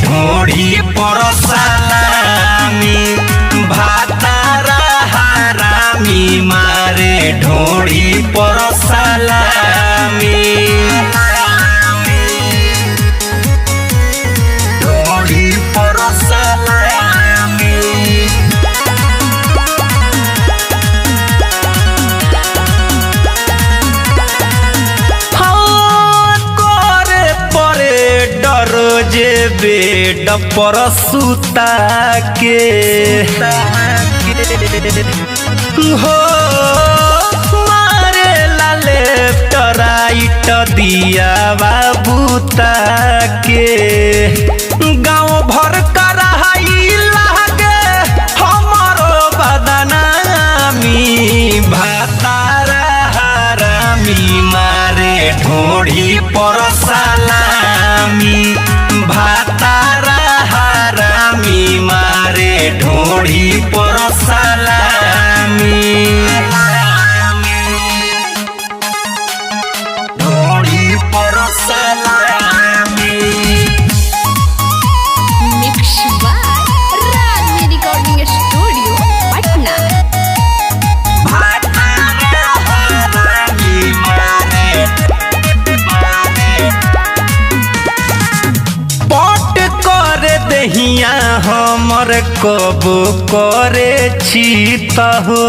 ढोड़ी पर सलामी भातारा हरामी मारे ढोड़ी पर सलामी ढोड़ी पर सलामी जे बेड पर सुता के हो मारे ला लेफ्ट राइट दिया बाबूता के गाँव भर कराई लागे हमारो बदनामी भातारा हरामी मारे ढोड़ी पर सलामी भातारा हरामी मारे ढोड़ी पर सलामी ढोड़ी पर सलामी मिक्स बाय रागनी रिकॉर्डिंग स्टूडियो पटना। भातारा हरामी मारे पट करे दहिया हमर कब करे छी हो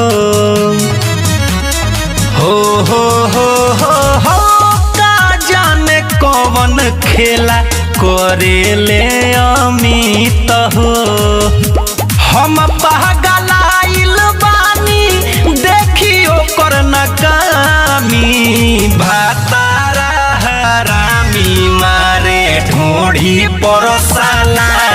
का जाने कौन खेला करे ले अमित हो हम पगलाइल बानी देखियो कर नकामी भातारा हरामी मारे ढोड़ी पर सलामी